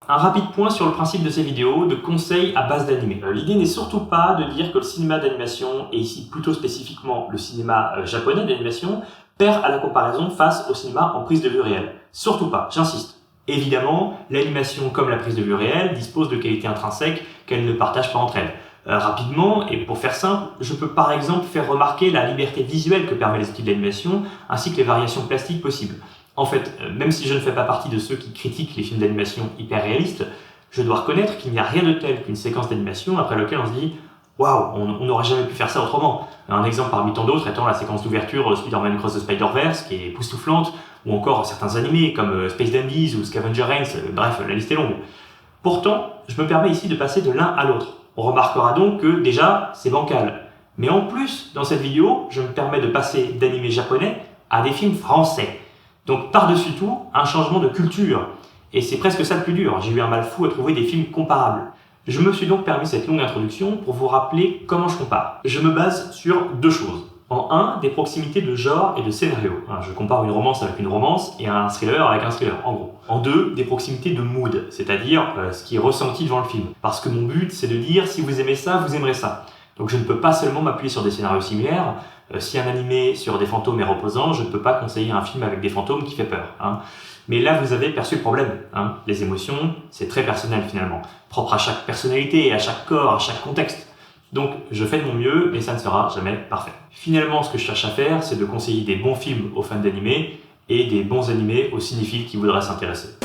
Un rapide point sur le principe de ces vidéos, de conseils à base d'animé. L'idée n'est surtout pas de dire que le cinéma d'animation, et ici plutôt spécifiquement le cinéma japonais d'animation, perd à la comparaison face au cinéma en prise de vue réelle. Surtout pas, j'insiste. Évidemment, l'animation comme la prise de vue réelle dispose de qualités intrinsèques qu'elles ne partagent pas entre elles. Rapidement, et pour faire simple, je peux par exemple faire remarquer la liberté visuelle que permet les outils d'animation, ainsi que les variations plastiques possibles. En fait, même si je ne fais pas partie de ceux qui critiquent les films d'animation hyper réalistes, je dois reconnaître qu'il n'y a rien de tel qu'une séquence d'animation après laquelle on se dit « Waouh, on n'aurait jamais pu faire ça autrement ». Un exemple parmi tant d'autres étant la séquence d'ouverture Spider-Man Across the Spider-Verse, qui est époustouflante, ou encore certains animés comme Space Dandies ou Scavenger Reigns, bref, la liste est longue. Pourtant, je me permets ici de passer de l'un à l'autre. On remarquera donc que déjà, c'est bancal. Mais en plus, dans cette vidéo, je me permets de passer d'animés japonais à des films français. Donc par-dessus tout, un changement de culture. Et c'est presque ça le plus dur, j'ai eu un mal fou à trouver des films comparables. Je me suis donc permis cette longue introduction pour vous rappeler comment je compare. Je me base sur deux choses. En un, des proximités de genre et de scénario. Je compare une romance avec une romance et un thriller avec un thriller, en gros. En deux, des proximités de mood, c'est-à-dire ce qui est ressenti devant le film. Parce que mon but, c'est de dire si vous aimez ça, vous aimerez ça. Donc je ne peux pas seulement m'appuyer sur des scénarios similaires. Si un animé sur des fantômes est reposant, je ne peux pas conseiller un film avec des fantômes qui fait peur. Mais là, vous avez perçu le problème. Les émotions, c'est très personnel finalement. Propre à chaque personnalité, à chaque corps, à chaque contexte. Donc, je fais de mon mieux, mais ça ne sera jamais parfait. Finalement, ce que je cherche à faire, c'est de conseiller des bons films aux fans d'animé et des bons animés aux cinéphiles qui voudraient s'intéresser.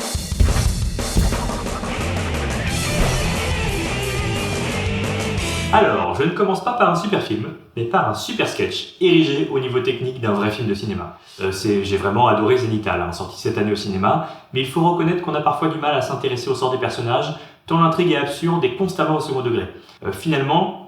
Alors, je ne commence pas par un super film, mais par un super sketch, érigé au niveau technique d'un vrai film de cinéma. J'ai vraiment adoré Zénithal, sorti cette année au cinéma, mais il faut reconnaître qu'on a parfois du mal à s'intéresser au sort des personnages, tant l'intrigue est absurde et constamment au second degré. Finalement,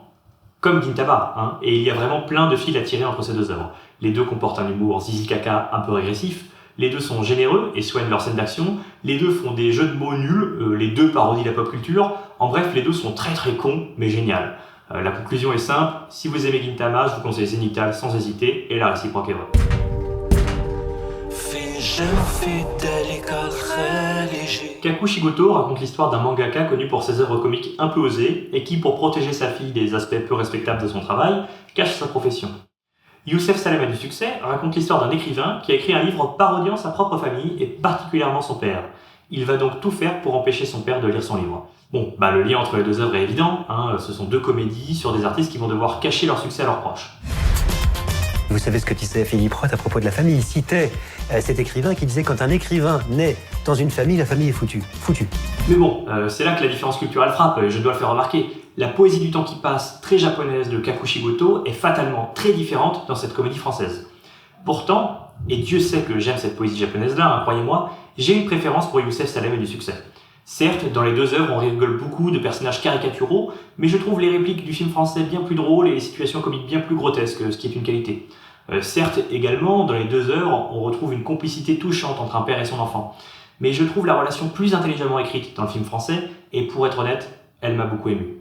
comme Gintama, et il y a vraiment plein de fils à tirer entre ces deux œuvres. Les deux comportent un humour zizi caca un peu régressif, les deux sont généreux et soignent leurs scènes d'action, les deux font des jeux de mots nuls, les deux parodient la pop culture, en bref, les deux sont très très cons, mais génial. La conclusion est simple, si vous aimez Gintama, je vous conseille Zénithal sans hésiter, et la réciproque est vraie. Kaku Shigoto raconte l'histoire d'un mangaka connu pour ses œuvres comiques un peu osées et qui, pour protéger sa fille des aspects peu respectables de son travail, cache sa profession. Youssef Salem a du succès raconte l'histoire d'un écrivain qui a écrit un livre parodiant sa propre famille et particulièrement son père. Il va donc tout faire pour empêcher son père de lire son livre. Bon, le lien entre les deux œuvres est évident, ce sont deux comédies sur des artistes qui vont devoir cacher leur succès à leurs proches. Vous savez ce que disait Philippe Roth à propos de la famille. Il citait cet écrivain qui disait « Quand un écrivain naît dans une famille, la famille est foutue. » Foutue. Mais bon, c'est là que la différence culturelle frappe, et je dois le faire remarquer. La poésie du temps qui passe, très japonaise de Kaku Shigoto, est fatalement très différente dans cette comédie française. Pourtant, et Dieu sait que j'aime cette poésie japonaise-là, croyez-moi, j'ai une préférence pour Youssef Salem et du succès. Certes, dans les deux œuvres, on rigole beaucoup de personnages caricaturaux, mais je trouve les répliques du film français bien plus drôles et les situations comiques bien plus grotesques, ce qui est une qualité. Certes, également, dans les deux œuvres, on retrouve une complicité touchante entre un père et son enfant. Mais je trouve la relation plus intelligemment écrite dans le film français, et pour être honnête, elle m'a beaucoup ému.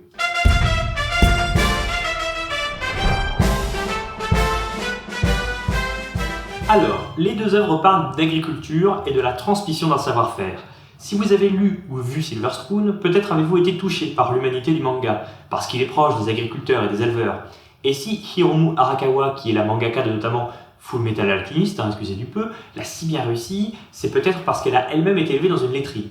Alors, les deux œuvres parlent d'agriculture et de la transmission d'un savoir-faire. Si vous avez lu ou vu Silver Spoon, peut-être avez-vous été touché par l'humanité du manga, parce qu'il est proche des agriculteurs et des éleveurs. Et si Hiromu Arakawa, qui est la mangaka de notamment Full Metal Alchemist, excusez du peu, l'a si bien réussi, c'est peut-être parce qu'elle a elle-même été élevée dans une laiterie.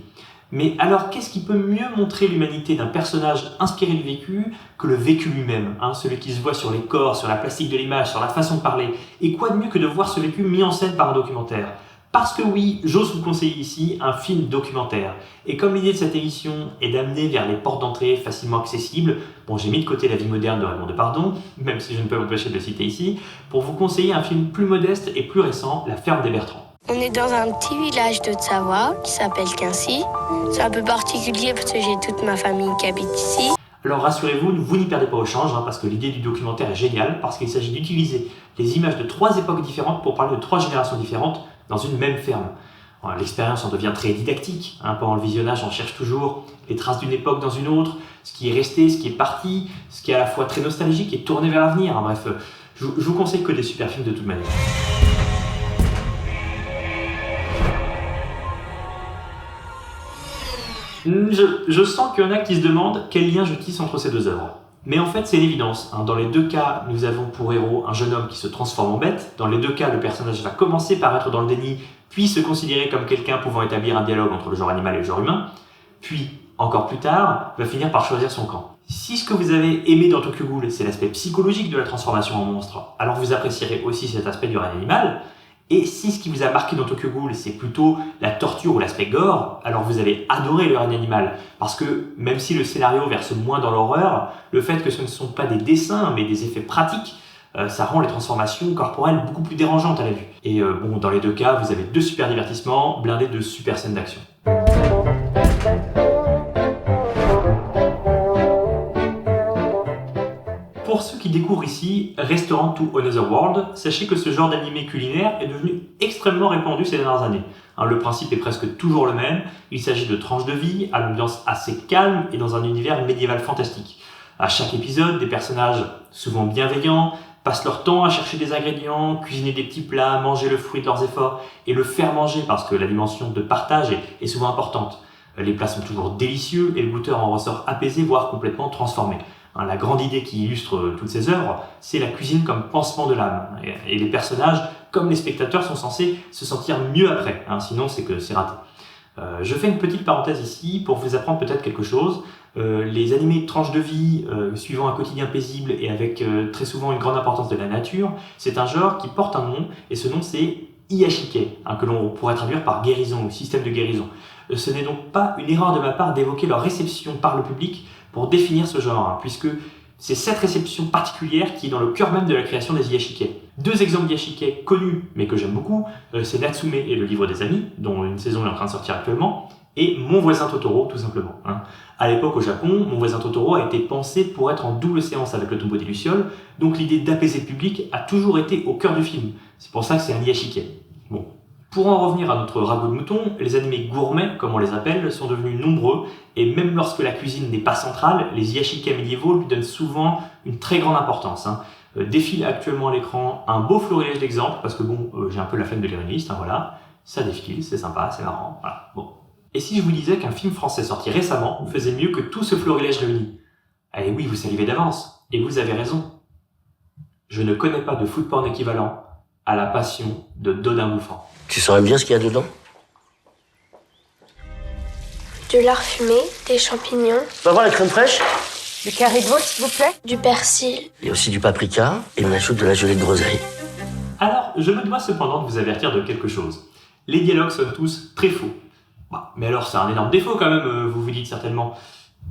Mais alors, qu'est-ce qui peut mieux montrer l'humanité d'un personnage inspiré du vécu que le vécu lui-même, celui qui se voit sur les corps, sur la plastique de l'image, sur la façon de parler. Et quoi de mieux que de voir ce vécu mis en scène par un documentaire ? Parce que oui, j'ose vous conseiller ici un film documentaire. Et comme l'idée de cette émission est d'amener vers les portes d'entrée facilement accessibles, j'ai mis de côté La vie moderne de Raymond Depardon, même si je ne peux m'empêcher de le citer ici, pour vous conseiller un film plus modeste et plus récent, La ferme des Bertrands. On est dans un petit village de Haute-Savoie qui s'appelle Quincy. C'est un peu particulier parce que j'ai toute ma famille qui habite ici. Alors rassurez-vous, vous n'y perdez pas au change, parce que l'idée du documentaire est géniale, parce qu'il s'agit d'utiliser les images de 3 époques différentes pour parler de 3 générations différentes dans une même ferme. L'expérience en devient très didactique. Pendant le visionnage, on cherche toujours les traces d'une époque dans une autre, ce qui est resté, ce qui est parti, ce qui est à la fois très nostalgique et tourné vers l'avenir. Bref, je vous conseille que des super films de toute manière. Je sens qu'il y en a qui se demandent quel lien je tisse entre ces deux œuvres. Mais en fait, c'est l'évidence. Dans les deux cas, nous avons pour héros un jeune homme qui se transforme en bête. Dans les deux cas, le personnage va commencer par être dans le déni, puis se considérer comme quelqu'un pouvant établir un dialogue entre le genre animal et le genre humain, puis, encore plus tard, va finir par choisir son camp. Si ce que vous avez aimé dans Tokyo Ghoul, c'est l'aspect psychologique de la transformation en monstre, alors vous apprécierez aussi cet aspect du règne animal. Et si ce qui vous a marqué dans Tokyo Ghoul, c'est plutôt la torture ou l'aspect gore, alors vous allez adorer le règne animal. Parce que même si le scénario verse moins dans l'horreur, le fait que ce ne sont pas des dessins, mais des effets pratiques, ça rend les transformations corporelles beaucoup plus dérangeantes à la vue. Et dans les deux cas, vous avez deux super divertissements, blindés de super scènes d'action. Pour ceux qui découvrent ici Restaurant to Another World, sachez que ce genre d'animé culinaire est devenu extrêmement répandu ces dernières années. Le principe est presque toujours le même, il s'agit de tranches de vie, à l'ambiance assez calme et dans un univers médiéval fantastique. À chaque épisode, des personnages souvent bienveillants passent leur temps à chercher des ingrédients, cuisiner des petits plats, manger le fruit de leurs efforts et le faire manger parce que la dimension de partage est souvent importante. Les plats sont toujours délicieux et le goûteur en ressort apaisé, voire complètement transformé. La grande idée qui illustre toutes ces œuvres, c'est la cuisine comme pansement de l'âme. Et les personnages, comme les spectateurs, sont censés se sentir mieux après, sinon c'est que c'est raté. Je fais une petite parenthèse ici pour vous apprendre peut-être quelque chose. Les animés tranches de vie, suivant un quotidien paisible et avec très souvent une grande importance de la nature, c'est un genre qui porte un nom, et ce nom c'est Iyashikei, que l'on pourrait traduire par guérison ou système de guérison. Ce n'est donc pas une erreur de ma part d'évoquer leur réception par le public pour définir ce genre, puisque c'est cette réception particulière qui est dans le cœur même de la création des Iyashikei. Deux exemples d'Iyashikei connus, mais que j'aime beaucoup, c'est Natsume et le livre des amis, dont une saison est en train de sortir actuellement, et Mon voisin Totoro, tout simplement. À l'époque, au Japon, Mon voisin Totoro a été pensé pour être en double séance avec le tombeau des Lucioles, donc l'idée d'apaiser le public a toujours été au cœur du film. C'est pour ça que c'est un Iyashikei. Bon. Pour en revenir à notre ragoût de mouton, les animés gourmets, comme on les appelle, sont devenus nombreux, et même lorsque la cuisine n'est pas centrale, les Iyashikei médiévaux lui donnent souvent une très grande importance. Défile actuellement à l'écran un beau florilège d'exemples, parce que j'ai un peu la flemme de lire une liste, voilà. Ça défile, c'est sympa, c'est marrant, voilà. Bon. Et si je vous disais qu'un film français sorti récemment faisait mieux que tout ce florilège réuni? Eh oui, vous salivez d'avance, et vous avez raison. Je ne connais pas de food porn équivalent à La Passion de Dodin Bouffant. Tu saurais bien ce qu'il y a dedans? De lard fumé, des champignons, Tu vas voir la crème fraîche? Du carré de veau, s'il vous plaît. du persil. Il y a aussi du paprika et on ajoute de la gelée de groseille. Alors, je me dois cependant de vous avertir de quelque chose. Les dialogues sonnent tous très faux. Mais alors, c'est un énorme défaut quand même, vous vous dites certainement.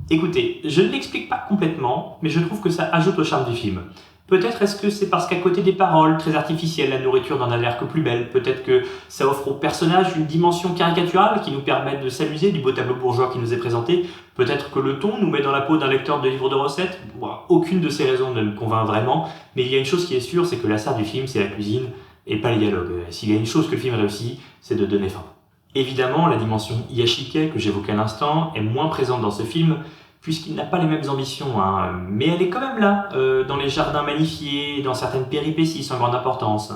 Écoutez, je ne l'explique pas complètement, mais je trouve que ça ajoute au charme du film. Peut-être est-ce que c'est parce qu'à côté des paroles très artificielles, la nourriture n'en a l'air que plus belle. Peut-être que ça offre au personnage une dimension caricaturale qui nous permet de s'amuser du beau tableau bourgeois qui nous est présenté. Peut-être que le ton nous met dans la peau d'un lecteur de livres de recettes. Aucune de ces raisons ne me convainc vraiment. Mais il y a une chose qui est sûre, c'est que la star du film, c'est la cuisine et pas les dialogues. S'il y a une chose que le film réussit, c'est de donner faim. Évidemment, la dimension Iyashikei que j'évoquais à l'instant est moins présente dans ce film, puisqu'il n'a pas les mêmes ambitions, mais elle est quand même là, dans les jardins magnifiés, dans certaines péripéties sans grande importance.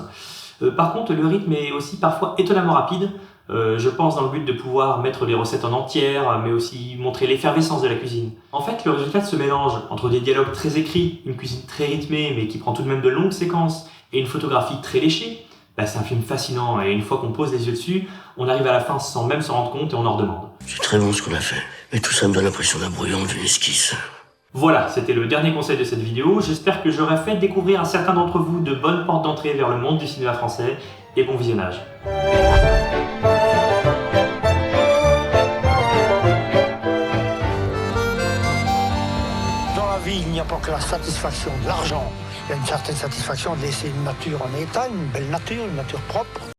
Par contre, le rythme est aussi parfois étonnamment rapide, je pense dans le but de pouvoir mettre les recettes en entière, mais aussi montrer l'effervescence de la cuisine. En fait, le résultat de ce mélange entre des dialogues très écrits, une cuisine très rythmée, mais qui prend tout de même de longues séquences, et une photographie très léchée, c'est un film fascinant, et une fois qu'on pose les yeux dessus, on arrive à la fin sans même s'en rendre compte et on en redemande. C'est très bon ce qu'on a fait. Mais tout ça me donne l'impression d'un brouillon d'une esquisse. Voilà, c'était le dernier conseil de cette vidéo. J'espère que j'aurai fait découvrir à certains d'entre vous de bonnes portes d'entrée vers le monde du cinéma français, et bon visionnage. Dans la vie, il n'y a pas que la satisfaction de l'argent. Il y a une certaine satisfaction de laisser une nature en état, une belle nature, une nature propre.